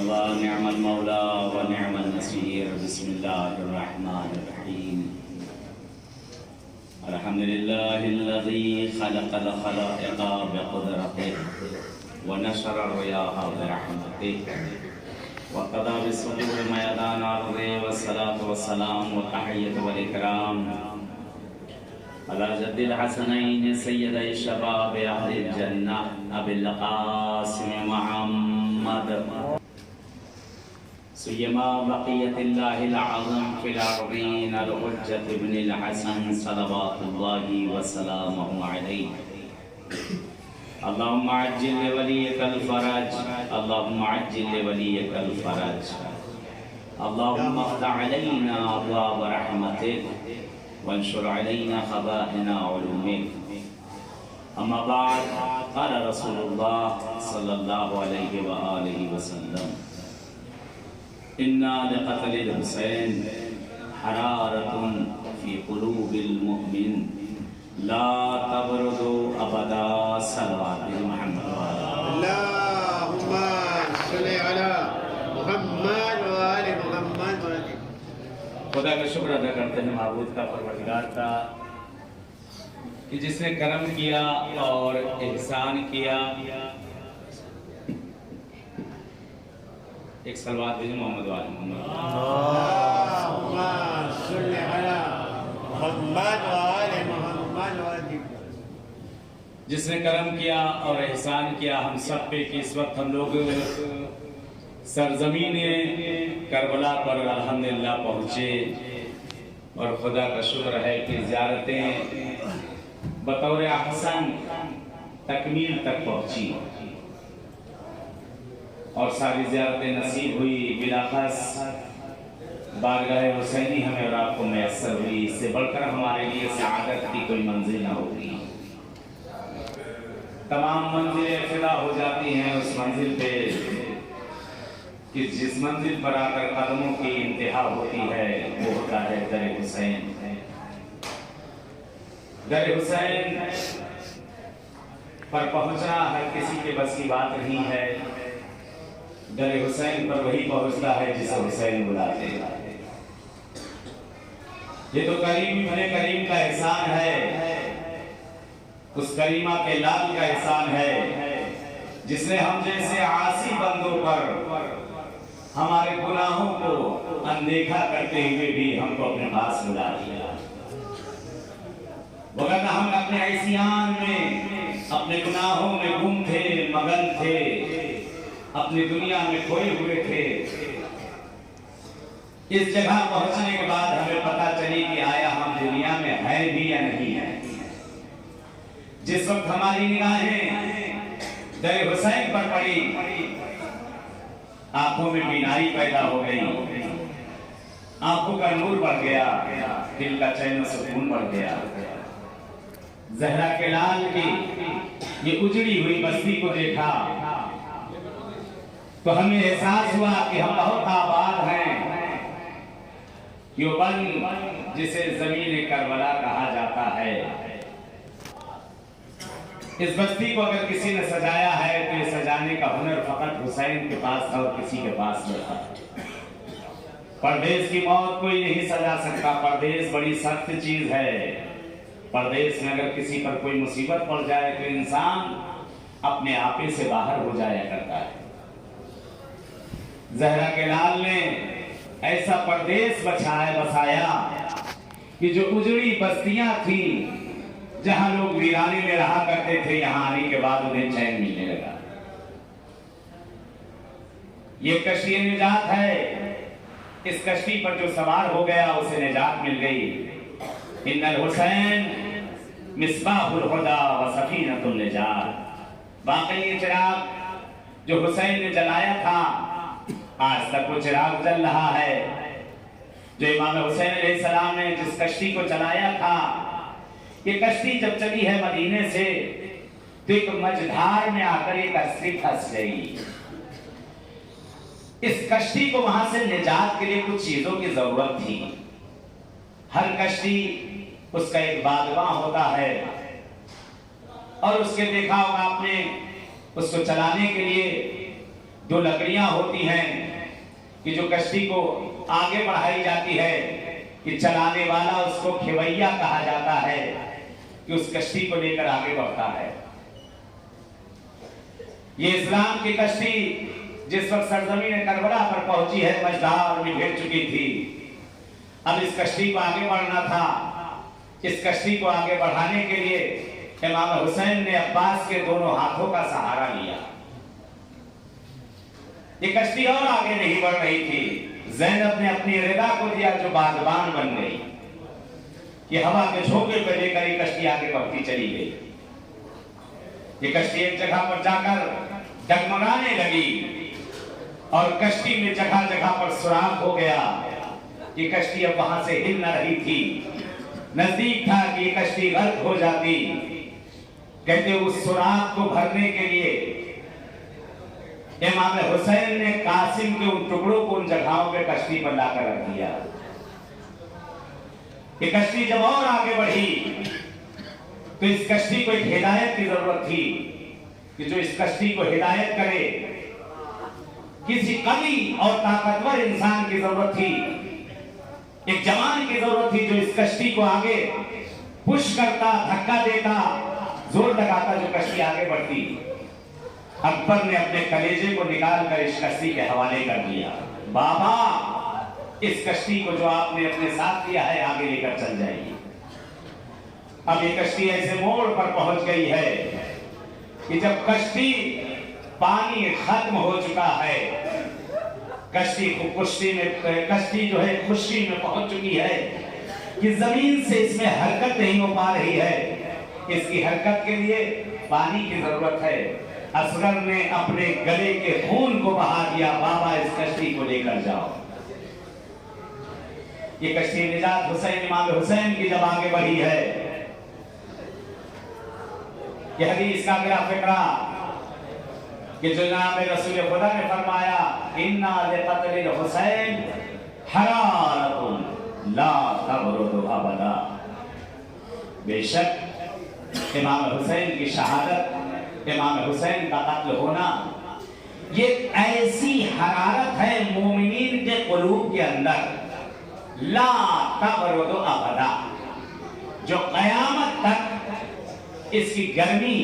المصطفى نعم المولى ونعم النصير بسم الله الرحمن الرحيم الحمد لله الذي خلق الخلائق بقدرته ونشر الرياح برحمته وقضى بالصدور ميدان الأرض والصلاة والسلام والتحية والإكرام على جد الحسنين سيدي الشباب أهل الجنة أبي القاسم محمد سيما بقية الله العظم في الأرضين الحجة ابن الحسن صلوات الله وسلامه عليه اللهم عجل لوليك الفرج اللهم عجل لوليك الفرج اللهم افتح علينا أبواب رحمتك وانشر علينا خزائن علومك أما بعد قال رسول الله صلى الله عليه وآله وسلم إنا لقتل الحسين حرارة في قلوب المؤمن لا تبرد أبدا صلوات محمد اللهم صل على محمد وآل محمد خدا کا شکر ادا کرتے ہیں معبود کا پروردگار کا کہ جس نے کرم کیا اور احسان کیا. ایک صلوات بھیجو محمد والے محمد اللهم صل على محمد وآل محمد جس نے کرم کیا اور احسان کیا ہم سب پہ کہ اس وقت ہم لوگ سرزمین کربلا پر الحمدللہ پہنچے اور خدا کا شکر ہے کہ زیارتیں بطور احسن تکمیل تک پہنچی اور ساری زیارتیں نصیب ہوئی. بلاخص بارگاہ حسینی ہمیں اور آپ کو میسر ہوئی. اس سے بڑھ کر ہمارے لیے سعادت کی کوئی منزل نہ ہوگی. تمام منزلیں فدا ہو جاتی ہیں اس منزل پہ کہ جس منزل پر آ کر قدموں کی انتہا ہوتی ہے وہ ہوتا ہے در حسین. در حسین پر پہنچنا ہر کسی کے بس کی بات نہیں ہے. در حسین پر وہی پہنچتا ہے جسے حسین بلاتے ہیں. یہ تو کریم ابن کریم کا احسان ہے, اس کریمہ کے لال کا احسان ہے جس نے ہم جیسے عاصی بندوں پر ہمارے گناہوں کو اندیکھا کرتے ہوئے بھی ہم کو اپنے پاس بلا لیا. وگرنہ ہم اپنے عصیان میں اپنے گناہوں میں گم تھے, مگن تھے, اپنی دنیا میں کھوئے ہوئے تھے. اس جگہ پہنچنے کے بعد ہمیں پتہ چلی کہ آیا ہم دنیا میں ہیں بھی یا نہیں ہیں. جس وقت ہماری نگاہیں در حسین پر پڑی آنکھوں میں بینائی پیدا ہو گئی, آنکھوں کا نور بڑھ گیا, دل کا چین و سکون بڑھ گیا. زہرا کے لال کی یہ اجڑی ہوئی بستی کو دیکھا تو ہمیں احساس ہوا کہ ہم بہت آباد ہیں. یوبند جسے زمین کربلا کہا جاتا ہے, اس بستی کو اگر کسی نے سجایا ہے تو یہ سجانے کا ہنر فقط حسین کے پاس تھا اور کسی کے پاس نہ تھا. پردیس کی موت کوئی نہیں سجا سکتا. پردیس بڑی سخت چیز ہے. پردیس میں اگر کسی پر کوئی مصیبت پڑ جائے تو انسان اپنے آپے سے باہر ہو جایا کرتا ہے. زہرا کے لال نے ایسا پردیس بسایا کہ جو اجڑی بستیاں تھیں جہاں لوگ ویرانے میں رہا کرتے تھے, یہاں آنے کے بعد انہیں چین ملنے لگا. یہ کشتی نجات ہے. اس کشتی پر جو سوار ہو گیا اسے نجات مل گئی. ان الحسین مصباح الہدی و سفینۃ النجات. واقعی یہ چراغ جو حسین نے جلایا تھا آج تک وہ چراغ جل رہا ہے. جو امام حسین علیہ السلام نے جس کشتی کو چلایا تھا, یہ کشتی جب چلی ہے مدینے سے تو ایک مجدھار میں آ کر ایک اسری پھنس گئی. اس کشتی کو وہاں سے نجات کے لیے کچھ چیزوں کی ضرورت تھی. ہر کشتی اس کا ایک بادباں ہوتا ہے اور اس کے دیکھا ہوگا آپ نے اس کو چلانے کے لیے जो लकड़ियां होती हैं कि जो कश्ती को आगे बढ़ाई जाती है, कि चलाने वाला उसको खेवैया कहा जाता है, कि उस कश्ती को लेकर आगे बढ़ता है। ये इस्लाम की कश्ती जिस वक्त सरजमीन करबला पर पहुंची है, मझधार में घिर चुकी थी। अब इस कश्ती को आगे बढ़ना था। इस कश्ती को आगे बढ़ाने के लिए इमाम हुसैन ने अब्बास के दोनों हाथों का सहारा लिया। ये कश्ती और आगे नहीं बढ़ रही थी। ज़ैनब ने अपनी रिदा को दिया जो बागबान बन गई। ये हवा के झोंके पर लेकर ये कश्ती आगे बढ़ती चली गई। ये कश्ती एक जगह पर जाकर डगमगाने लगी और कश्ती में जगह जगह पर सुराख हो गया। ये कश्ती अब वहां से हिल न रही थी। नजदीक था कि ये कश्ती गर्क हो जाती। कहते उस सुराख को भरने के लिए इमाम हुसैन ने कासिम के उन टुकड़ों को उन जगहों पे कश्ती पर लाकर रख दिया। ये कश्ती जब और आगे बढ़ी तो इस कश्ती को एक हिदायत की जरूरत थी कि जो इस कश्ती को हिदायत करे। किसी कवि और ताकतवर इंसान की जरूरत थी, एक जवान की जरूरत थी जो इस कश्ती को आगे पुश करता, धक्का देता, जोर लगाता, जो कश्ती आगे बढ़ती। अकबर ने अपने कलेजे को निकालकर इस कश्ती के हवाले कर दिया। बाबा, इस कश्ती को जो आपने अपने साथ लिया है आगे लेकर चल जाइए। अब ये कश्ती ऐसे मोड़ पर पहुंच गई है कि जब कश्ती पानी खत्म हो चुका है, कश्ती जो है खुशी में पहुंच चुकी है कि जमीन से इसमें हरकत नहीं हो पा रही है। इसकी हरकत के लिए पानी की जरूरत है। असगर ने अपने गले के खून को बहा दिया। बाबा, इस कश्ती को लेकर जाओ। ये कश्ती निजात हुसैन इमाम हुसैन की जब आगे बढ़ी है, ये हदीस का मेरा फिक्रा कि जो जनाब रसूल खुदा ने फरमाया, इन्ना लिक़त्लिल हुसैन हरारतुन ला तबरुदु अबदा। बेशक इमाम हुसैन की शहादत, इमाम हुसैन का कत्ल होना, ये ऐसी हरारत है मोमिनीन के क़ुलूब के अंदर, ला तबरुदु अबदा, जो क़यामत तक इसकी गर्मी,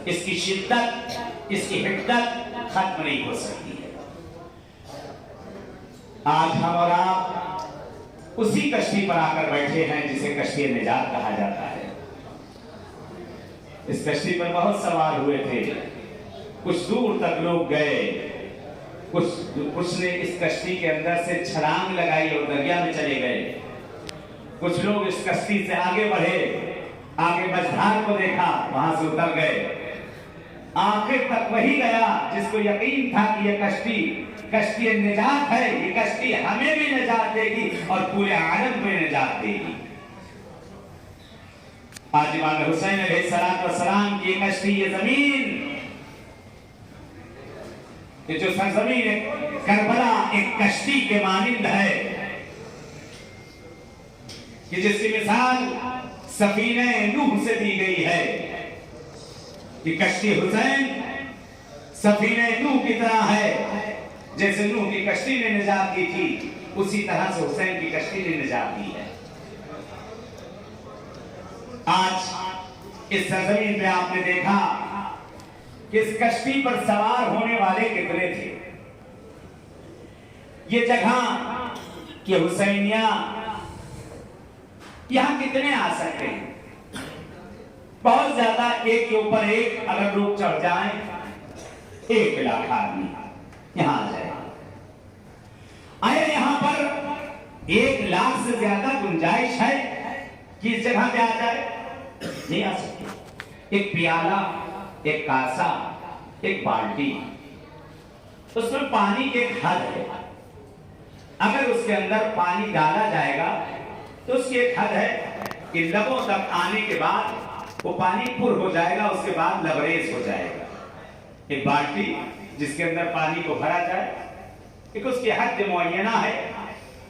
इसकी शिद्दत, इसकी हिद्दत खत्म नहीं हो सकती है। आज हम और आप उसी कश्ती पर आकर बैठे हैं जिसे कश्ती निजात कहा जाता है। इस कश्ती पर बहुत सवार हुए थे। कुछ दूर तक लोग गए, कुछ ने इस कश्ती के अंदर से छलांग लगाई और दरिया में चले गए। कुछ लोग इस कश्ती से आगे बढ़े, आगे मझधार को देखा, वहां से उतर गए। आखिर तक वही गया जिसको यकीन था कि ये कश्ती निजात है, ये कश्ती हमें भी निजात देगी और पूरे आलम को निजात देगी। आज इमाम हुसैन अलैहिस्सलाम की कश्ती, ये जमीन, ये जो सरजमीन करबला एक कश्ती के मानिंद है कि जिसकी मिसाल सफीने नूह से दी गई है कि कश्ती हुसैन सफीने नूह की तरह है। जैसे नूह की कश्ती ने निजात दी थी, उसी तरह से हुसैन की कश्ती ने निजात दी है। आज इस सरजमीन पे आपने देखा कि इस कश्ती पर सवार होने वाले कितने थे। ये जगह कि हुसैनिया यहां कितने आ सकते हैं? बहुत ज्यादा, एक के ऊपर एक अगर लोग चढ़ जाएं, 1 लाख आदमी यहां आ जाए। आया यहां पर 1 लाख से ज्यादा गुंजाइश है कि इस जगह पे आ जाए? नहीं आ सकते। एक प्याला, एक कासा, एक बाल्टी, उसमें पानी की एक हद है। अगर उसके अंदर पानी डाला जाएगा तो उसकी एक हद है कि लबों तक आने के बाद वो पानी पुर हो जाएगा, उसके बाद लबरेज हो जाएगा। एक बाल्टी जिसके अंदर पानी को भरा जाए, एक उसकी हद मुअय्यना है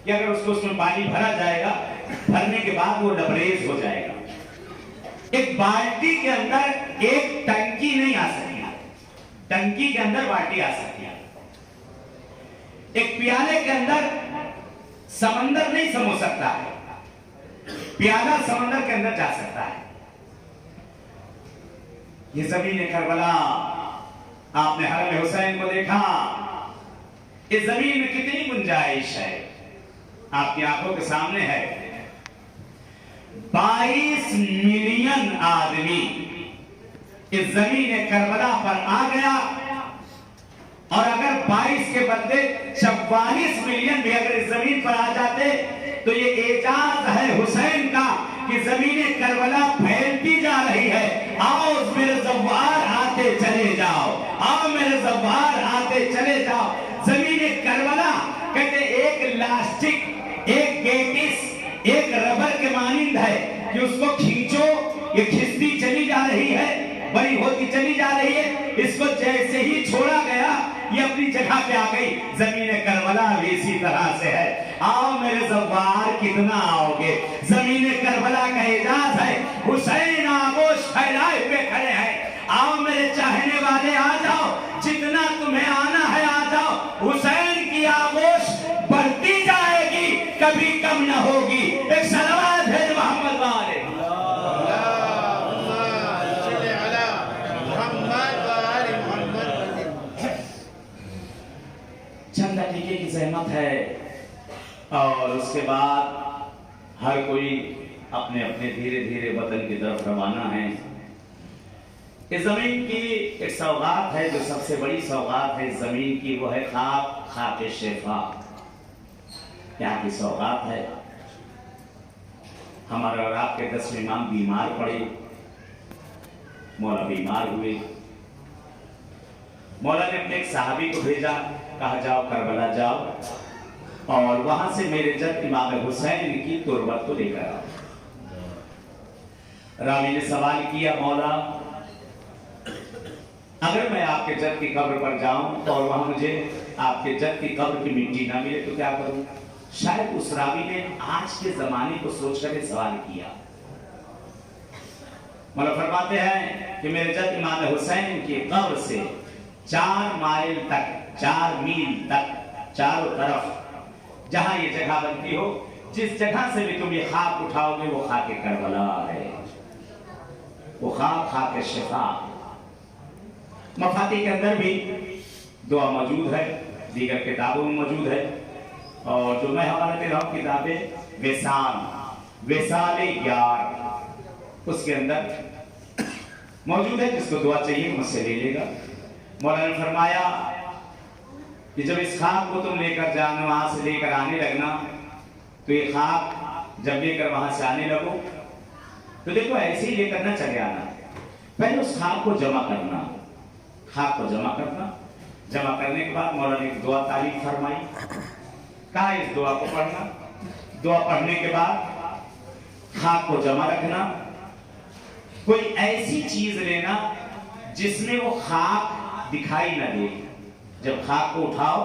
कि अगर उसमें पानी भरा जाएगा, भरने के बाद वो लबरेज हो जाएगा। एक बाल्टी के अंदर एक टंकी नहीं आ सकती, टंकी के अंदर बाल्टी आ सकती है। ایک پیالے کے اندر سمندر نہیں سمو سکتا ہے، پیالہ سمندر کے اندر جا سکتا ہے۔ یہ زمین کربلا، آپ نے حرم حسین کو دیکھا، اس زمین میں کتنی گنجائش ہے، آپ کی آنکھوں کے سامنے ہے۔ 22 ملین آدمی اس زمین کربلا پر آ گیا، اور اگر 22 کے بدلے 44 ملین بھی اگر اس زمین پر آ جاتے تو یہ اعجاز ہے حسین کا کہ زمین کربلا پھیلتی جا رہی ہے۔ آؤ میرے زوار آتے چلے جاؤ، آؤ میرے زوار آتے چلے جاؤ۔ زمین کربلا کہتے ایک لاسٹک، ایک گیٹس، ایک ربر کے مانند ہے کہ اس کو کھینچو، یہ کھنچتی چلی جا رہی ہے، بڑی ہوتی چلی جا رہی ہے۔ اس کو جیسے ہی چھوڑا گیا یہ اپنی جگہ پہ آ گئی۔ زمین کربلا بھی اسی طرح سے ہے۔ آؤ میرے زوار کتنا آؤ گے؟ زمین کربلا کا اعجاز ہے، حسین آغوش پھیلائے ہوئے کھڑے ہیں۔ آؤ میرے چاہنے والے آ جاؤ، جتنا تمہیں آنا ہے آ جاؤ۔ حسین کی آغوش بڑھتی جائے گی، کبھی کم نہ ہوگی۔ ایک صلوات ہے محمد والے۔ چند دقیقے کی زحمت ہے اور اس کے بعد ہر کوئی اپنے اپنے دھیرے دھیرے وطن کی طرف روانہ ہے۔ اس زمین کی ایک سوغات ہے جو سب سے بڑی سوغات ہے اس زمین کی، وہ ہے خاک شفا۔ یہاں کی سوغات ہے۔ ہمارے اور آپ کے 10 امام بیمار پڑے، مولا بیمار ہوئے، مولا نے اپنے ایک صحابی کو بھیجا، کہا جاؤ کربلا جاؤ اور وہاں سے میرے جد امام حسین کی تربت کو لے کر آؤ۔ راوی نے سوال کیا، مولا اگر میں آپ کے جد کی قبر پر جاؤں اور وہاں مجھے آپ کے جد کی قبر کی مٹی نہ ملے تو کیا کروں؟ شاید اس راوی نے آج کے زمانے کو سوچ کر یہ سوال کیا۔ مولا فرماتے ہیں کہ میرے جد امام حسین کی قبر سے 4 مائل تک، 4 میل تک چاروں طرف جہاں یہ جگہ بنتی ہو، جس جگہ سے بھی تم یہ خاک اٹھاؤ گے وہ خاک کربلا ہے، وہ خاک شفا۔ مفاتیح کے اندر بھی دعا موجود ہے، دیگر کتابوں میں موجود ہے، اور جو میں حوالہ دے رہا ہوں کتاب وصال یار، اس کے اندر موجود ہے، جس کو دعا چاہیے مجھ سے لے لے گا۔ مولانا نے فرمایا کہ جب اس خاک کو تم لے کر جانا، وہاں سے لے کر آنے لگنا، تو یہ خاک جب لے کر وہاں سے آنے لگو تو دیکھو ایسے ہی لے کر نہ چلے آنا، پہلے اس خاک کو جمع کرنا، خاک کو جمع کرنا۔ جمع کرنے کے بعد مولانا نے ایک دعا تعلیم فرمائی، کہا اس دعا کو پڑھنا۔ دعا پڑھنے کے بعد خاک کو جمع رکھنا، کوئی ایسی چیز لینا جس میں وہ خاک دکھائی نہ دے، جب خاک کو اٹھاؤ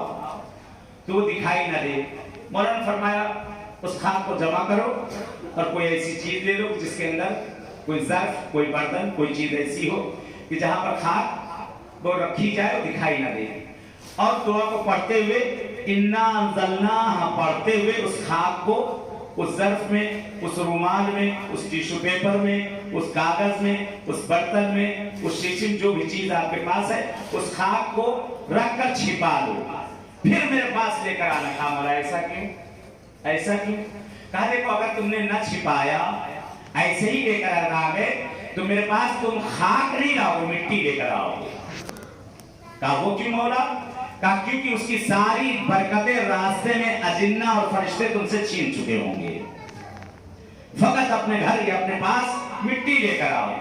تو وہ دکھائی نہ دے۔ مولانا نے فرمایا اس خاک کو جمع کرو اور کوئی ایسی چیز لے لو جس کے اندر کوئی ظرف، کوئی برتن، کوئی چیز ایسی ہو کہ جہاں پر خاک وہ رکھی جائے اور دکھائی نہ دے، اور دعا کو پڑھتے ہوئے انا انزلناہ پڑھتے ہوئے اس خاک کو اس ظرف میں، اس رومال میں، اس ٹیشو پیپر میں، اس کاغذ میں، اس برتن میں، اس شیشم، جو بھی چیز آپ کے پاس ہے، اس خاک کو رکھ کر چھپا دو، پھر میرے پاس لے کر آنا۔ کہا مولا ایسا کیوں؟ ایسا کیوں؟ کہا دیکھو اگر تم نے نہ چھپایا، ایسے ہی لے کر آ گئے تو میرے پاس تم خاک نہیں لاؤ، مٹی لے کر آؤ گے۔ کہا وہ کیوں مولا؟ کہا کیونکہ اس کی ساری برکتیں راستے میں اجنہ اور فرشتے تم سے چھین چکے ہوں گے، فقط اپنے گھر یا اپنے پاس مٹی لے کر آؤ۔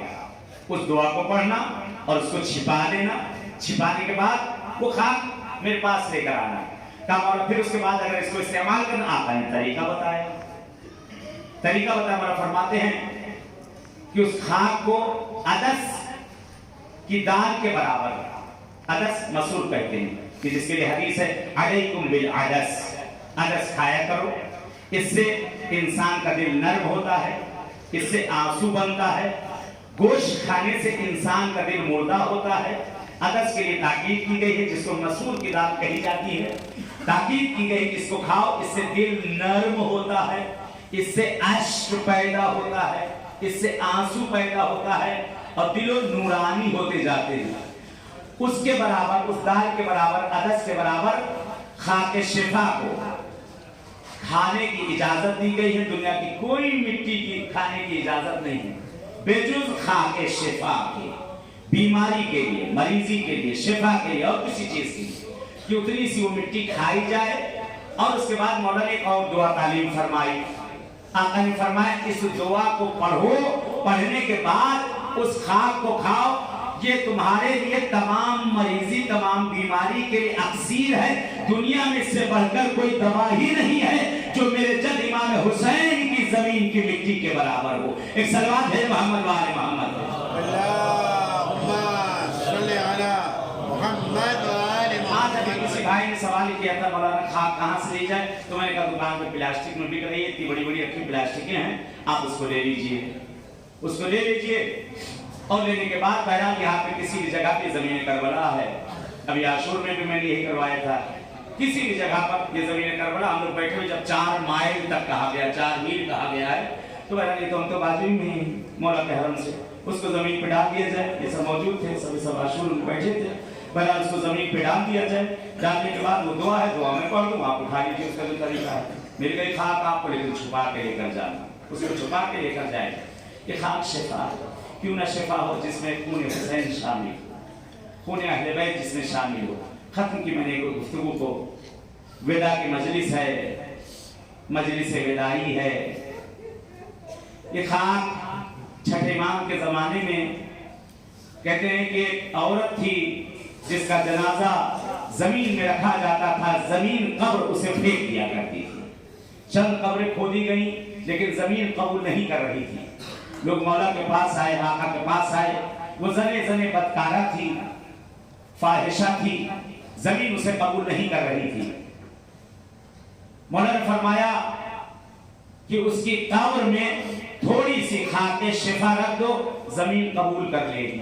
اس دعا کو پڑھنا اور اس کو چھپا دینا، چھپانے کے بعد وہ خاک میرے پاس لے کر آنا۔ کہا مولا پھر اس کے بعد اگر اس کو استعمال کرنا، آقا نے طریقہ بتایا، طریقہ بتایا۔ مولا فرماتے ہیں کہ اس خاک کو عدس کی دال کے برابر، عدس مسور کہتے ہیں کہ جس کے لیے حدیث ہے علیکم بالعدس، عدس کھایا کرو، اس سے انسان کا دل نرم ہوتا ہے، اس سے آنسو بنتا ہے۔ گوشت کھانے سے انسان کا دل مردہ ہوتا ہے، अदस के लिए ताकीद की गई है, जिसको मसूर की दाल कही जाती है। ताकीद की गई कि इसको खाओ, इससे दिल नर्म होता है, इससे अश्क पैदा होता है, इससे आंसू पैदा होता है और दिलो नूरानी होते जाते हैं। उसके बराबर, उस दाल के बराबर, अदस के बराबर खाके शिफा को खाने की इजाजत दी गई है। दुनिया की कोई मिट्टी की खाने की इजाजत नहीं है बेजुज खाके शिफा के, बीमारी के लिए, मरीजी के लिए, शिफा के लिए और किसी चीज के लिए कि उतनी सी वो मिट्टी खाई जाए। और उसके बाद मौला ने एक और दुआ तालीम फरमाई। आका ने फरमाया इस दुआ को पढ़ो, पढ़ने के बाद उस खाक को खाओ, ये तुम्हारे लिए तमाम मरीजी, तमाम बीमारी के लिए अक्सीर है। दुनिया में इससे बढ़कर कोई दवा ही नहीं है जो मेरे जद इमाम हुसैन की जमीन की मिट्टी के बराबर हो। एक सलवात है मोहम्मद वाले मोहम्मद। किसी भाई ने सवाल किया था मौलाना खाक कहाँ से ली जाए, तो मैंने कहा दुकान में प्लास्टिक में बिक रही है, इतनी बड़ी बड़ी अच्छी प्लास्टिकें हैं, आप उसको ले लीजिए, उसको ले लीजिए। और लेने के बाद बहरहाल यहाँ पे किसी भी जगह पे जमीन करबला है, अभी आशूर में भी मैंने यही करवाया था, किसी भी जगह पर ये जमीन करबला हम लोग बैठे हुए, जब 4 माइल तक कहा गया, 4 मील कहा गया है, तो बहरहाल ये तो हम तो बाजू में मौला के हरम से उसको जमीन पे डाल दिया जाए। ये सब मौजूद थे, सब आशूर में बैठे थे, बहरहाल उसको जमीन पे डाल दिया जाए। डालने के बाद वो दुआ है, दुआ में पढ़ दूँ, आप उठा लीजिए, उसका जो तरीका है। मेरे कई खाक आपको लेकिन छुपा के लेकर जाना, उसको छुपा के लेकर जाएगा। ये खाक शिफा, क्यों ना शिफा हो जिसमें खून हुसैन शामिल, खून अहले बैत जिसमें शामिल हो। खत्म की मैंने एक गुफ्तगू को, विदा की मजलिस है, मजलिस विदाई है। ये खाक छठे इमाम के जमाने में कहते हैं कि एक औरत थी जिसका जनाजा जमीन में रखा जाता था, जमीन कब्र उसे फेंक दिया करती थी। चंद कब्रें खोदी गई लेकिन जमीन कबूल नहीं कर रही थी। लोग मौला के पास आए, आका के पास आए, वो जने जने बदकारा थी, फाहिशा थी, जमीन उसे कबूल नहीं कर रही थी। मौला ने फरमाया कि उसकी कब्र में थोड़ी सी खाके शिफा रख दो, जमीन कबूल कर लेगी।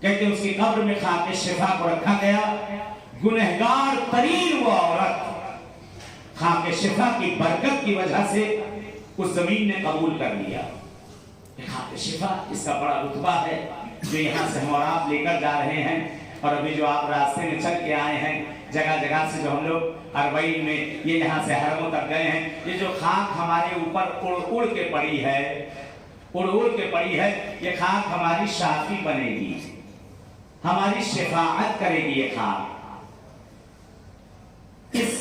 कहते उसकी कब्र में खाके शिफा को रखा गया। गुनहगार तरीन वो औरत खाके शिफा की बरकत की वजह से उस जमीन ने कबूल कर लिया। खाके शिफा इसका बड़ा रुतबा है जो यहाँ से हम और आप लेकर जा रहे हैं। और अभी जो आप रास्ते में चल के आए हैं, जगह जगह से जो हम लोग अरबईन में ये यहाँ से हरमों तक गए हैं, ये जो खाक हमारे ऊपर उड़ उड़ के पड़ी है, उड़ उड़ के पड़ी है, ये खाक हमारी शाफी बनेगी, हमारी शिफाअत करेगी। ये खाक इस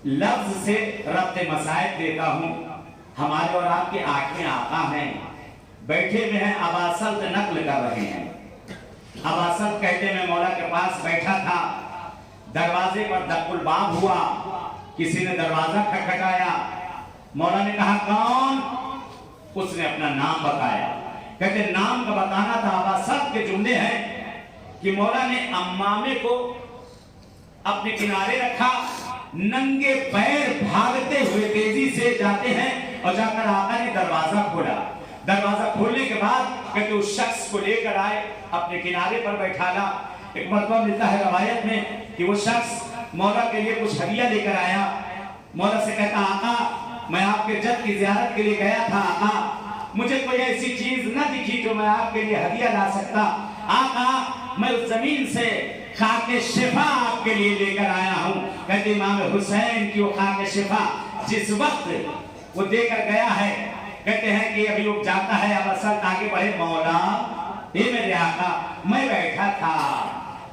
लफ्ज से रब्त मसाइब देता हूं। हमारे और आपके आंखें आका हैं, बैठे हुए हैं, अबासल्त नकल कर रहे हैं। अबासल्त कहते मैं मौला के पास बैठा था, दरवाजे पर दक्कुल बाब हुआ, किसी ने दरवाजा खटखटाया, मौला ने कहा कौन? उसने अपना नाम बताया। कहते नाम का बताना था। अबासल्त के जुमले हैं कि मौला ने अम्मामे को अपने किनारे रखा, नंगे पैर भागते हुए तेजी से जाते हैं और जाकर आका ने दरवाजा खोला। दरवाजा खोलने के बाद कहते उस शख्स को लेकर आए, अपने किनारे पर बैठाला। एक मरतबा मिलता है रवायत में कि वो शख्स मौला के लिए कुछ हदिया लेकर आया। मौला से कहता आका मैं आपके जद की ज़ियारत के लिए गया था, आका मुझे कोई ऐसी चीज न दिखी जो मैं आपके लिए हदिया ला सकता। आका मैं उस जमीन से खाके शिफा आपके लिए लेकर आया हूँ। कहते इमाम हुसैन की वो खाके शिफा जिस वक्त वो देकर गया है, कहते हैं कि अभी लोग जाता है, अब असल आगे बढ़े, मौला ये मेरे आका मैं बैठा था,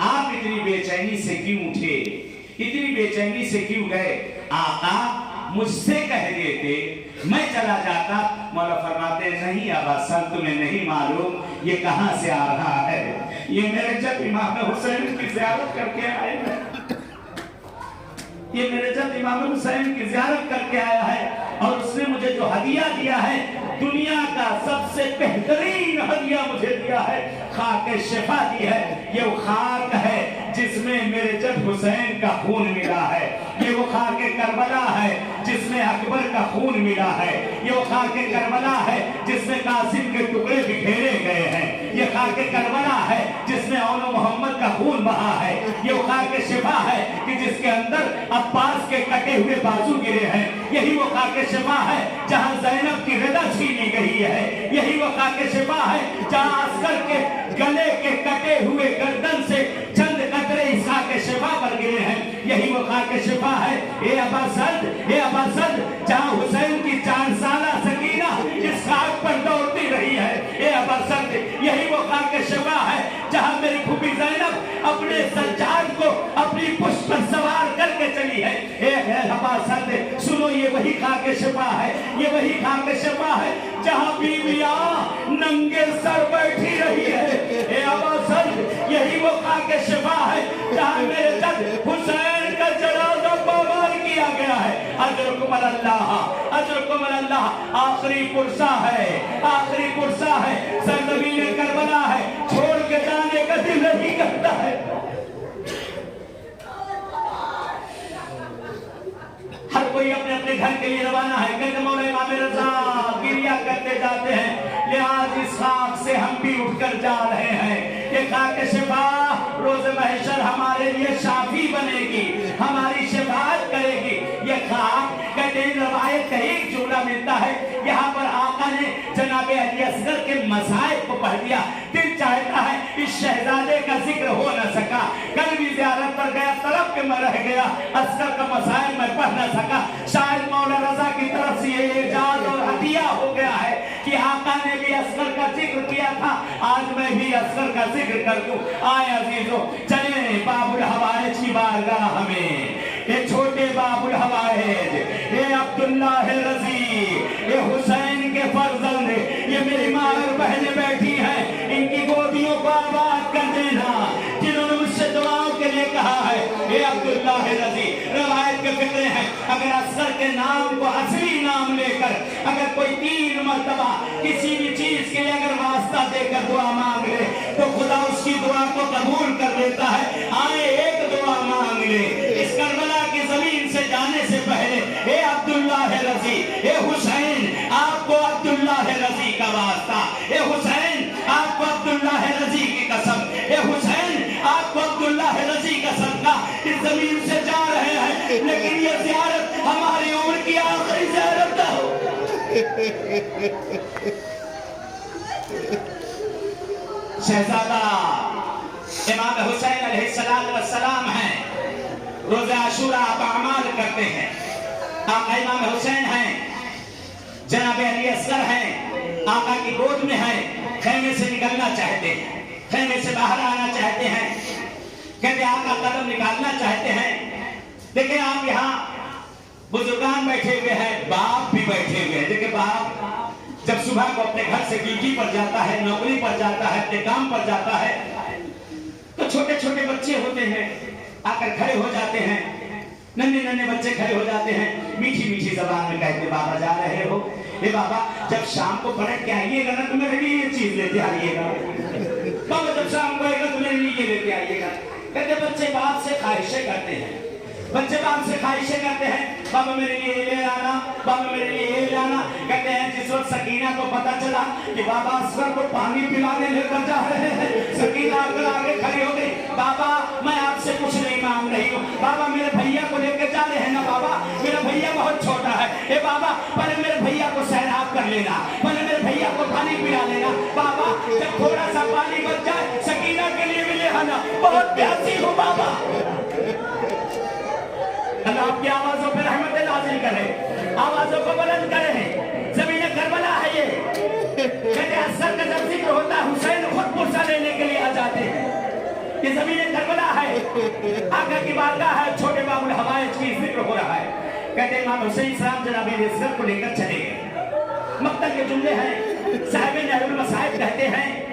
आप इतनी बेचैनी से क्यों उठे, इतनी बेचैनी से क्यों गए? आका मुझसे कह देते मैं चला जाता। मौला फरमाते नहीं अब असल तुम्हें नहीं मालूम ये कहां से आ रहा है, ये मेरे जब इमाम हुसैन की ज़ियारत करके आए हैं, ये मेरे जब इमाम हुसैन की ज़ियारत करके आया है और उसने मुझे जो हदिया दिया है, दुनिया का सबसे बेहतरीन हदिया मुझे दिया है, खाके शिफा दी है। ये वो खाक है जिसमें मेरे जब हुसैन का खून मिला है। یہ وہ خاک کربلا ہے جس میں اکبر کا خون ملا ہے، یہ وہ خاک کربلا ہے جس میں قاسم کے ٹکڑے بکھیرے گئے ہیں، یہ خاک کربلا ہے جس میں اول محمد کا خون بہا ہے، یہ وہ خاک شفا ہے کہ جس کے اندر عباس کے کٹے ہوئے بازو گرے ہیں، یہی وہ خاک شفا ہے جہاں زینب کی رضا چھینی گئی ہے، یہی وہ خاک شفا ہے جہاں عسکر کے گلے کے کٹے ہوئے گردن سے چند قطرے اس خاک شفا پر گرے ہیں، یہی وہ خاک شفا ہے اے ابا سعد، اے ابا سعد، جہاں حسین کی 4 سالہ سکینہ اس خاک پر دوڑتی رہی ہے، اے ابا سعد، یہی وہ خاک شفا ہے جہاں میری پھوپھی زینب اپنے سجاد کو اپنی پشت پر سوار کر کے چلی ہے، اے ابا سعد سنو، یہ وہی خاک شفا ہے، یہ وہی خاک شفا ہے جہاں بیویاں ننگے سر بیٹھی رہی ہے، اے ابا سعد یہی وہ خاک شفا ہے جہاں میرے جد حسین کا جنازہ پامال کیا گیا ہے، اجرکم اللہ، اجرکم اللہ، آخری پرسہ ہے، آخری پرسہ ہے، سرزمین کربلا ہے، چھوڑ کے جانے کا دل نہیں کرتا ہے۔ ہر کوئی اپنے اپنے گھر کے لیے روانہ ہے، کہتے مولا امام رضا گریہ کرتے جاتے ہیں، لحاظ اس خاک سے ہم بھی اٹھ کر جا رہے ہیں، یہ خاک شفا روز محشر ہمارے لیے شافی بنے گی، ہماری شفاعت کرے گی، یہ خاک کہتے ہیں روایت کا ایک جملہ ملتا ہے، یہاں پر آقا نے جناب علی اصغر کے مصائب کو پڑھ دیا، دل چاہتا ہے اس شہزادے کا ذکر ہو نہ سکا، کل بھی زیارت پر گیا طرف کے میں رہ گیا، اصغر کا مصائب میں پڑھ نہ سکا، شاید مولا رضا کی طرف سے یہ اعجاز اور عطیہ ہو گیا ہے کہ آقا نے بھی اصغر کا ذکر کیا تھا، آج میں بھی اصغر کا ذکر کر دوں۔ آئے عزیزو چلیں باب الحوائج کی بارگاہ میں، اے چھوٹے باب الحوائج، اے عبداللہ رضی، اے حسین کے فرزند، یہ میری ماں اور بہنیں بیٹھی ہیں، ان کی گودیوں کو آباد کر دینا، جنہوں نے مجھ سے دعاؤں کے لیے کہا ہے، اے عبداللہ رضی، روایت کے فکرے ہیں، اگر اصغر کے نام کو اصلی نام لے کر اگر کوئی 3 مرتبہ کسی بھی چیز کے لیے اگر واسطہ دے کر دعا مانگ لے تو خدا اس کی دعا کو قبول کر لیتا ہے۔ آئے ایک دعا مانگ لے، اس کربلا کی زمین سے جانے سے پہلے، اے عبداللہ رضی، اے حسین آپ کو عبداللہ رضی کا واسطہ، اے حسین آپ کو عبداللہ رضی کی قسم، اے حسین آپ کو عبداللہ رضی کا صدقہ، اس زمین سے جا رہے ہیں، لیکن یہ زیارت ہماری عمر کی آخری زیارت ہو۔ شہزادہ امام حسین علیہ السلام ہیں، روز عاشوراء آپ اعمال کرتے ہیں، آقا امام حسین ہیں، جناب علی اصغر ہیں، آقا کی گود میں ہیں، خیمے سے نکلنا چاہتے ہیں، خیمے سے باہر آنا چاہتے ہیں، کہتے آقا قدم نکالنا چاہتے ہیں، دیکھیں آپ یہاں بزرگان بیٹھے ہوئے ہیں، باپ بھی بیٹھے ہوئے ہیں، دیکھیں باپ جب صبح کو اپنے گھر سے ڈیوٹی پر جاتا ہے، نوکری پر جاتا ہے، اپنے کام پر جاتا ہے، تو چھوٹے چھوٹے بچے ہوتے ہیں آ کر کھڑے ہو جاتے ہیں، ننے ننے بچے کھڑے ہو جاتے ہیں، میٹھی میٹھی زبان میں کہتے بابا جا رہے ہو، اے بابا جب شام کو پلٹ کے آئیے گا نا تو میرے لیے یہ چیز لیتے آئیے گا، بابا جب شام کو آئے گا تو میرے لیے یہ لیتے آئیے گا، کہتے بچے باپ سے خواہشیں کرتے ہیں، بچے باپ سے خواہشیں کرتے ہیں، بابا میرے لیے یہ لے آنا، بابا میرے لیے یہ لانا، کہتے ہیں جس وقت سکینہ کو پتا چلا کہ بابا اصغر کو پانی پلانے لے کر جا رہے ہیں، سکینہ آ کر آگے کھڑی ہو گئی، بابا میں آپ سے کچھ نہیں مانگ رہی ہوں، بابا میرے بھیا کو لے کے جا رہے ہیں نا، بابا میرا بھیا بہت چھوٹا ہے، اے بابا پہلے میرے بھیا کو سیراب کر لینا، پہلے میرے بھیا کو پانی پلا لینا، بابا جب تھوڑا سا پانی بچ جائے سکینہ کے لیے بھی لے آنا، بہت پیاسی ہوں بابا۔ اللہ آپ کی آوازوں پہ رحمت نازل کرے، آوازوں کو بلند کرے، زمین کربلا ہے یہ، کہتے اصغر کا جب ذکر ہوتا ہے حسین خود پرسہ لینے کے لیے آ جاتے ہیں، یہ زمین کربلا ہے، آقا کی بارگاہ ہے، چھوٹے باب الحوائج کی ذکر ہو رہا ہے، کہتے ہیں امام حسین صاحب جناب علی اصغر کو لے کر چلے گئے، مقتل کے جملے ہیں، صاحب نہر المصائب کہتے ہیں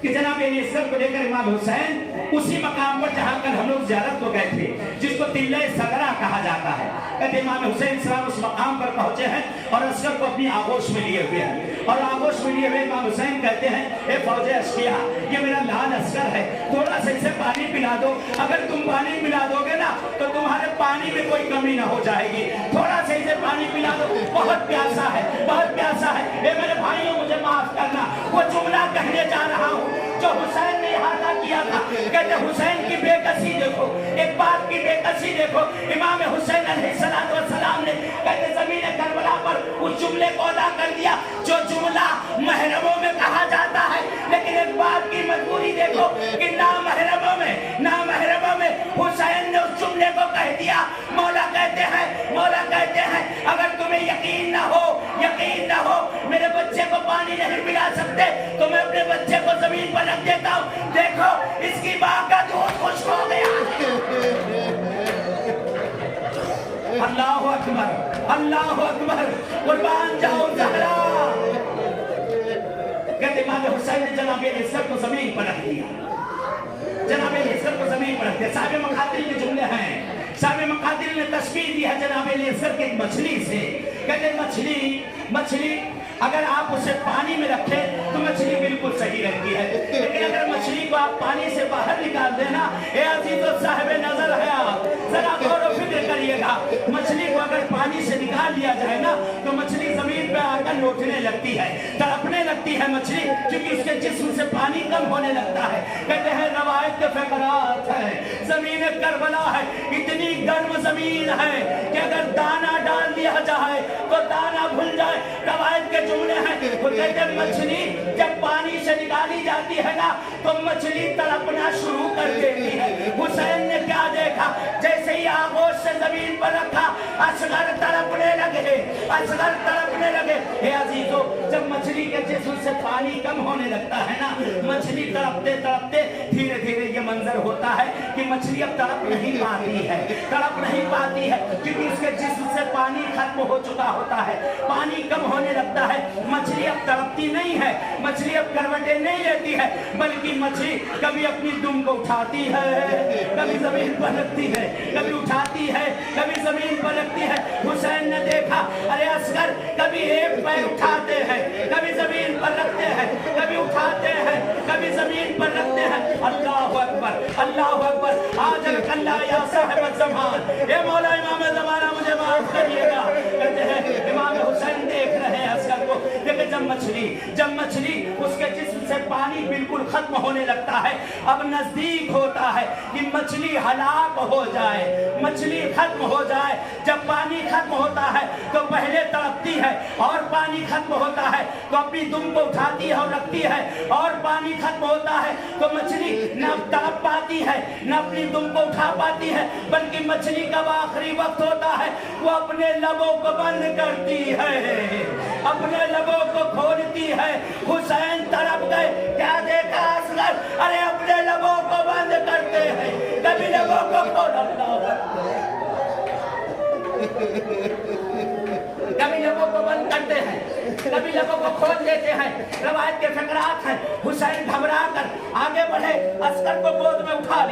کہ جناب علی اصغر کو لے کر امام حسین اسی مقام پر جہاں کل ہم لوگ زیارت کو گئے تھے جس کو تلہ صغرا کہا جاتا ہے، کہتے امام حسین صاحب اس مقام پر پہنچے ہیں اور اصغر کو اپنی آغوش میں لیے ہوئے ہیں، اور آغوش میں لیے ہوئے امام حسین کہتے ہیں اے فوج اشقیاء یہ میرا لال اصغر ہے، تھوڑا سا اسے پانی پلا دو، اگر تم तुम पानी पिला दोगे ना तो तुम्हारे पानी में कोई कमी ना हो जाएगी। थोड़ा सा इसे पानी पिला दो, बहुत प्यासा है, बहुत प्यासा है। ये मेरे भाइयों मुझे माफ करना, वो जुमला कहने जा रहा हूँ जो हुसैन ने इहाता किया था। कहते हुसैन की बेकसी देखो, एक बात की बेकसी देखो। इमाम हुसैन अलैहिस्सलाम ने कहते ज़मीन करबला पर उस जुमले को अदा कर दिया जो जुमला महरमों में कहा जाता है। लेकिन एक बात की मजबूरी देखो कि ना महरमों में हुसैन ने उस जुमले को कह दिया। मौला कहते हैं अगर तुम्हें यकीन ना हो मेरे बच्चे को पानी नहीं पिला सकते तो मैं अपने बच्चे को जमीन पर रख देता हूँ। देखो इसकी माँ का दूध खुश्क हो गया। अल्लाह अकबर, कुर्बान जाओ ज़हरा। कहते इमाम हुसैन ने जनाब इस्सत को जमीन पर रख दिया, जनाब इस्सत को जमीन पर रख दिया। साहिब मकातिल के जुमले हैं, साहिब मकातिल ने तशबीह दी है जनाब इस्सत की मछली से। कहते मछली अगर आप उसे पानी में रखें तो मछली बिल्कुल सही रहती है, लेकिन अगर मछली को आप पानी से बाहर निकाल देना, ए अजीज़ो साहिब नजर है, आप जरा गौर व फिक्र करिएगा। मछली को अगर पानी से निकाल लिया जाए ना तो मछली जमीन पे आकर लौटने लगती है, तड़पने लगती है मछली, क्योंकि उसके जिस्म से पानी कम होने लगता है। कहते हैं रवायत के फकरात है, जमीन करबला है, इतनी गर्म जमीन है कि अगर दाना डाल दिया जाए तो दाना भूल जाए। रवायत के जुमले हैं, वो कहते मछली जब पानी से निकाली जाती है ना तो मछली तड़पना शुरू कर देती है। हुसैन ने क्या देखा, जैसे ही आगोश से जमीन पर रखा असगर तड़पने लगे। हे अजीजों, जब मछली के जिस्म से पानी कम होने लगता है ना, मछली तड़पते धीरे धीरे ये मंजर होता है कि मछली अब तड़प नहीं पाती है क्योंकि उसके जिस्म से पानी खत्म हो चुका होता है, पानी कम होने लगता है। मछली अब तड़पती नहीं है, मछली अब करवटें नहीं लेती है, बल्कि मछली कभी अपनी दुम को उठाती है, कभी जमीन पर रखती है, कभी उठाती है, कभी जमीन पर रखती है। हुसैन ने देखा, अरे असगर कभी एक पैर उठाते हैं, कभी जमीन पर रखते हैं, कभी उठाते हैं, कभी जमीन पर रखते हैं। अल्लाहु अकबर। आज कल्ला या साहिब ज़मान, ये मौला इमाम ज़माना मुझे माफ करिएगा। कहते हैं इमाम हुसैन देख रहे हैं असगर को। देखिए जब मछली उसके जिस्म से पानी बिल्कुल खत्म होने लगता है, अब नजदीक होता है कि मछली हलाक हो जाए, मछली खत्म हो जाए। जब पानी खत्म होता है तो पहले तड़पती है, और पानी खत्म होता है तो अपनी दुम को उठाती है और रखती है, और पानी खत्म होता है तो मछली न तड़प पाती है, न अपनी दुम को उठा पाती है, बल्कि मछली का आखिरी वक्त होता है वो अपने लबों को बंद करती है, अपने लबों को खोलती है। हुसैन तड़प गए, क्या देखा असगर, अरे अपने लबों को बंद करते हैं, कभी लबों को कभी लबों को बंद करते हैं, कभी लबों को खोल देते हैं। रवायत के फकरात हैं, हुसैन घबरा कर आगे बढ़े, असगर को गोद में उठा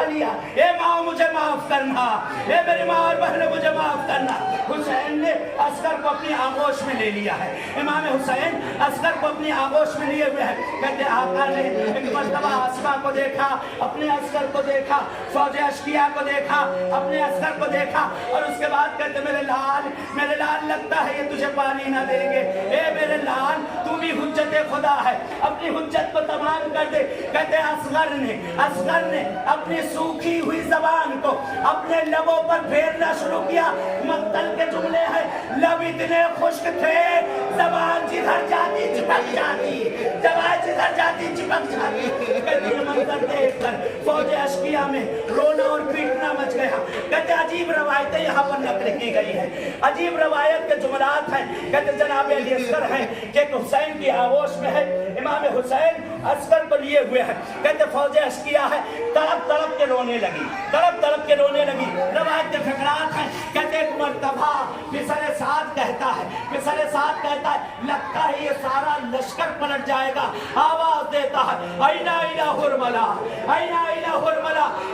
लिया। ए माँ मुझे माफ करना, ए मेरी माँ और बहनों मुझे माफ करना। हुसैन ने असगर को अपनी आगोश में ले लिया है। इमाम हुसैन असगर को अपनी आगोश में लिए हुए हैं। कहते आका ने एक मर्तबा आसमा को देखा, अपने असगर को देखा, फौज अश्किया को देखा, अपने असगर को देखा, और उसके बाद कहते मेरे लाल लगता है ये तुझे पानी ना देंगे। ए मेरे लाल, तू भी हुज्जत खुदा है, अपनी हुज्जत को तमाम कर दे। कहते असगर ने अपनी सूखी हुई जबान को अपने लबों पर फेरना शुरू किया। मक्तल के जुमले हैं, लब इतने खुश्क थे जबान जिधर जाती चिपक जाती, जबान जिधर जाती चिपक जाती। कहते मंजर देखकर फौज अश्किया में रोना और पीटना मच गया। कहते अजीब रवायतें यहाँ पर नकल की गई है, अजीब रवायत के जुमलात हैं। कहते जनाब अली असगर हैं कि हुसैन की आगोश में है, इमाम हुसैन असगर को लिए हुए हैं। कहते फौज अश्किया है, तड़प के रोने लगी। रवायत के फकरात हैं, कहते एक मर्तबा फिसरे साथ कहता है लगता है ये सारा लश्कर पलट जाएगा। आवाज देता है ऐना हुरमला,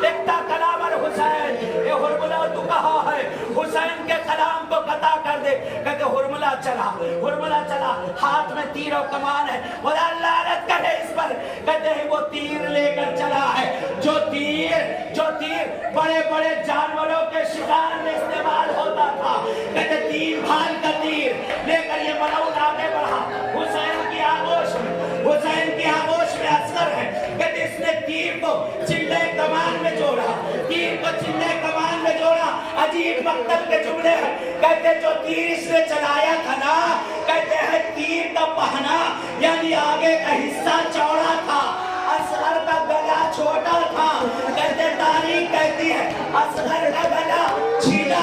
एकता कलाम अल हुसैन, ये हुरमला तू कहाँ है, हुसैन के कलाम को कता कर दे। कहते हुरमला चला, हाथ में तीर और कमान है। खुदा लानत करे इस पर कहते हैं वो तीर लेकर चला है, जो तीर बड़े बड़े जानवरों के शिकार में इस्तेमाल होता था। कहते तीर भाल का तीर लेकर ये मलऊन आगे बढ़ा। हुसैन की आगोश में असगर है। कहते इसने तीर को चिल्ले कमान में जोड़ा, अजीब मकतल के जुमले हैं। कहते जो तीर इसने चलाया था ना, कहते हैं तीर का पहना यानी आगे का हिस्सा चौड़ा था, असगर का गला छोटा था। कहते तारीख कहती है असगर का गला छीना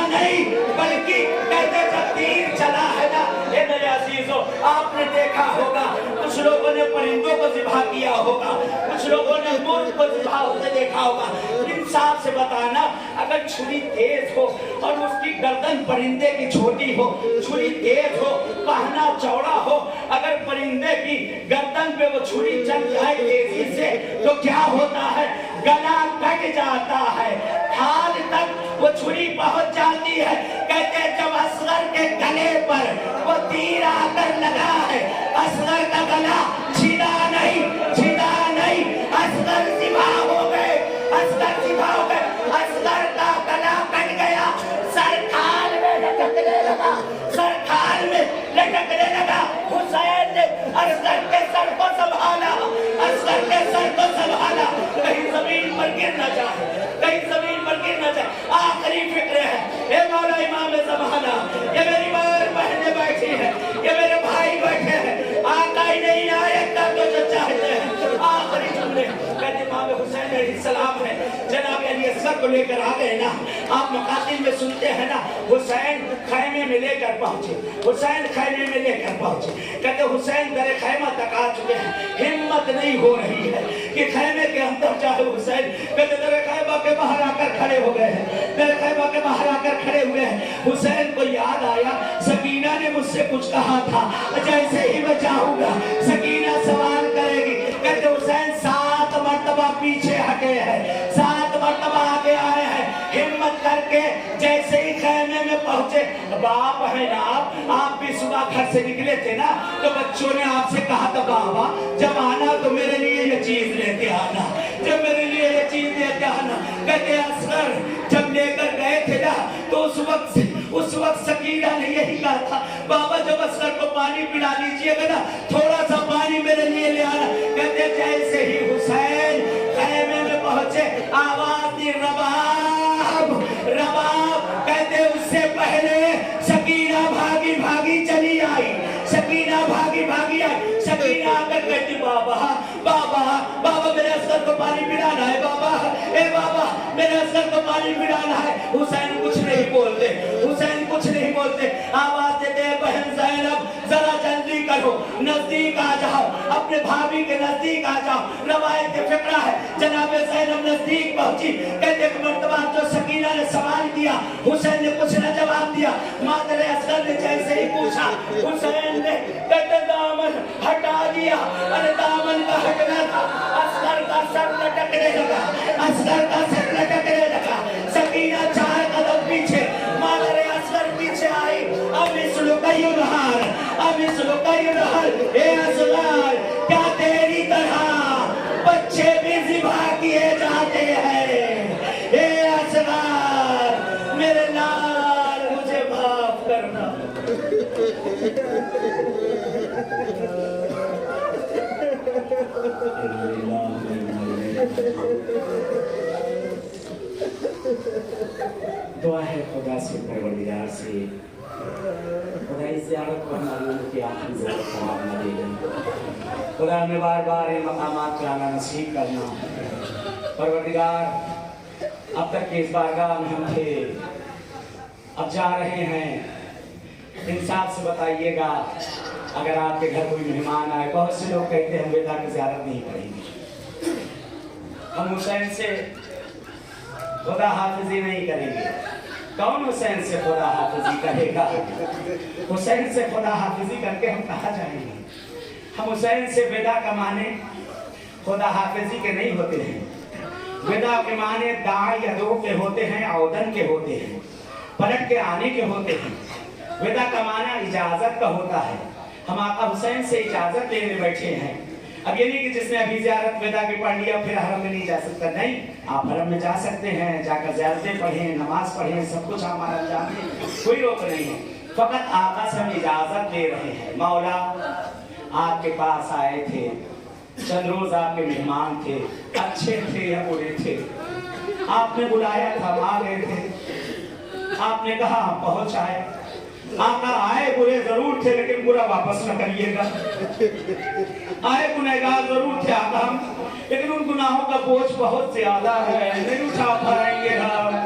नहीं, बल्कि कहते जब तीर चला है ना, ये मेरे अजीजों आपने देखा होगा कुछ लोगों ने परिंदों को ज़िबा किया होगा, कुछ लोगों ने मुर्ग को ज़िबा होते देखा होगा। इंसाफ से बताना, अगर छुरी तेज हो और उसकी गर्दन परिंदे की छोटी हो, छुरी तेज हो, पहना चौड़ा हो, अगर परिंदे की गर्दन पे वो छुरी चल जाए तेजी से तो क्या होता है, गला कट जाता है, हाल तक वो छुरी पहुंच जाती है। कहते जब असगर के गले पर वो तीर आकर लगा है, असगर का गला छीना नहीं, असगर ज़िबा हो गए, असगर का गला कट गया, सर खाल में लटकने लगा। हुसैन ने असगर के सर को संभाला, कहीं जमीन पर गिर न जाए। आखिरी फिक्र है, ये मौला इमाम ज़माना, ये मेरी माँ बहनें बैठी हैं, ये मेरे भाई बैठे हैं, आका ही नहीं आए तो जो चाहते हैं। आखिरी जुमले कहते इमाम हुसैन अलैहिस्सलाम है, जनाब अली असगर को लेकर आ गए ना। आप मकातिल में सुनते हैं ना, हुसैन खैमे में लेकर पहुंचे। कहते हुसैन दरे खैमा तक आ चुके हैं, हिम्मत नहीं हो रही है कि खैमे के अंदर जाए हुसैन। कहते दरे खैमा के बाहर आकर खड़े हो गए हैं, खड़े हुए हैं। हुसैन को याद आया सकीना ने मुझसे कुछ कहा था, जैसे ही मैं जाऊंगा सकीना सवाल करेगी। कहते हुसैन 7 मरतबा पीछे हटे हैं, 7 मरतबा आगे आए हैं, हिम्मत करके जैसे ही खैमे में पहुंचे। बाप है ना आप भी सुबह घर से निकले थे ना, तो बच्चों ने आपसे कहा था बाबा जब आना तो मेरे लिए ये चीज लेते आना, कहते असगर जब लेकर गए थे ना, तो उस वक्त सकीना ने यही कहा था बाबा जब असगर को पानी पिला लीजिएगा ना, थोड़ा सा पानी मेरे लिए ले आना। कहते जैसे ही हुसैन खैमे में पहुंचे, आवाज दी रबाब। कहते उससे पहले सकीना भागी चली आई, सकीना आकर कहती बाबा मेरे असगर को पानी पिलाना है, बाबा मेरे असगर को पानी पिलाना है। हुसैन कुछ नहीं बोलते, आवाज देते हैं बहन ज़ैनब जरा जल्दी करो, नजदीक आ जाओ, अपने भाभी के नजदीक आ जाओ। रवायत के फिक्रा है जनाब ज़ैनब नजदीक पहुंची। कहते एक मर्तबा जो सकीना ने सवाल किया, हुसैन ने कुछ न जवाब दिया। मादरे असगर ने जैसे ही पूछा, हुसैन ने कहते दामन हटा दिया। अरे दामन का हटना था, असगर का सर लटकने लगा। सकीना 4 कदम पीछे, मादरे असगर पीछे आई। अब इस लुकायुनहर ए असगर क्या तेरी तरह बच्चे भी ज़िबा किए जाते हैं। ए असगर मेरे लाल मुझे माफ करना। दुआ है खुदा से, परवरदिगार से, खुदा इस ज़ियारत को हमारी की आखिरी ज़रूरत ख़राब न दे दे। खुदा हमें बार बार इन मकामात पे आना नसीब करना। परवरदिगार अब तक के इस बारगाह में हम थे, अब जा रहे हैं। इंसाफ से बताइएगा अगर आपके घर कोई मेहमान आए, बहुत से लोग कहते हैं बेटा की ज़ियारत नहीं करेंगे, हम हुसैन से खुदा हाफिजी नहीं करेंगे। कौन हुसैन से खुदा हाफिजी करेगा? हुसैन से खुदा हाफिजी करके हम कहाँ जाएंगे? हम हुसैन से विदा का माने खुदा हाफिजी के नहीं होते हैं। विदा के माने दाएं या दो के होते हैं, औदन के होते हैं, पलट के आने के होते हैं। विदा का माना इजाजत का होता है। हम आका हुसैन से इजाजत लेने बैठे हैं। अब ये नहीं कि जिसने अभी ज़ियारत विदा की पढ़ लिया फिर हरम में नहीं जा सकता, नहीं, आप हरम में जा सकते हैं, जाकर ज़ियारतें पढ़ें, नमाज पढ़ें, सब कुछ हमारा अंजाम है, कोई रोक नहीं है। फकत आका से हम इजाजत ले रहे हैं। मौला आपके पास आए थे, चंद रोज आपके मेहमान थे, अच्छे थे या बुरे थे, आपने बुलाया था, हम आ गए थे, आपने कहा हम पहुंच आए। आका आए बुरे जरूर थे लेकिन बुरा वापस न करिएगा। आए गुनहगार जरूर थे आका हम, लेकिन उन गुनाहों का बोझ बहुत ज्यादा है, नहीं उठा पाएंगे हम।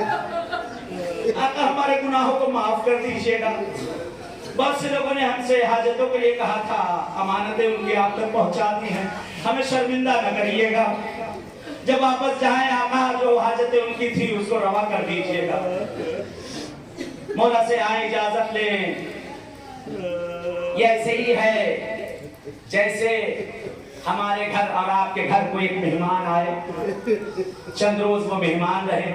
आका हमारे गुनाहों को माफ कर दीजिएगा। बहुत से लोगों ने हमसे हाजतों के लिए कहा था, अमानतें उनकी आप तक पहुंचा दी हैं, हमें शर्मिंदा न करिएगा। जब वापस जाएं आका जो हाजतें उनकी थी उसको रवा कर दीजिएगा। मौला से आए इजाजत लें। ये ऐसे ही है जैसे हमारे घर और आपके घर कोई एक मेहमान आए, चंद रोज वो मेहमान रहे,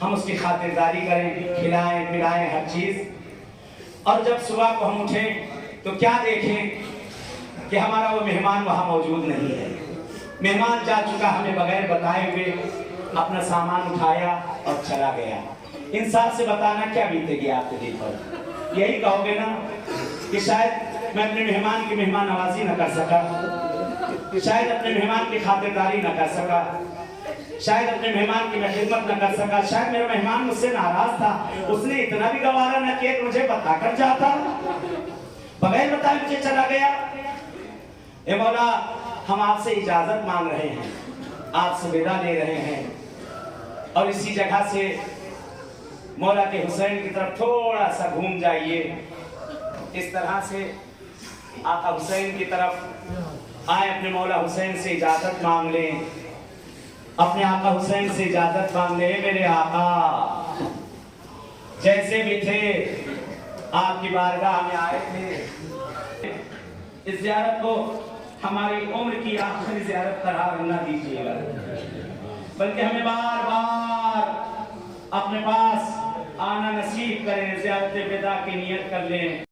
हम उसकी खातिरदारी करें, खिलाएं पिलाएं हर चीज, और जब सुबह को हम उठें तो क्या देखें कि हमारा वो मेहमान वहां मौजूद नहीं है। मेहमान जा चुका, हमें बगैर बताए हुए अपना सामान उठाया और चला गया। इंसाफ से बताना क्या बीतेगी आपके दिल पर? यही कहोगे ना कि शायद मैं अपने मेहमान की मेहमान नवाजी न कर सका, शायद अपने मेहमान की खातिरदारी न कर सका, शायद अपने मेहमान की मैं खिदमत न कर सका, शायद मेरा मेहमान मुझसे नाराज था, उसने इतना भी गवारा न किया कि मुझे बता कर जाता, बगैर बताए मुझे चला गया। ए मौला हम आपसे इजाजत मांग रहे हैं, आपसे विदा ले रहे हैं, और इसी जगह से मौला के हुसैन की तरफ थोड़ा सा घूम जाइए। इस तरह से आका हुसैन की तरफ आए, अपने मौला हुसैन से इजाजत मांग लें, अपने आका हुसैन से इजाजत मांग लें। मेरे आका जैसे भी थे आपकी बारगाह में आए थे, इस ज़ियारत को हमारी उम्र की आखिरी ज़ियारत करार न दीजिएगा, बल्कि हमें बार बार अपने पास आना नसीब करें, ज़ियारत विदा की नियत कर लें।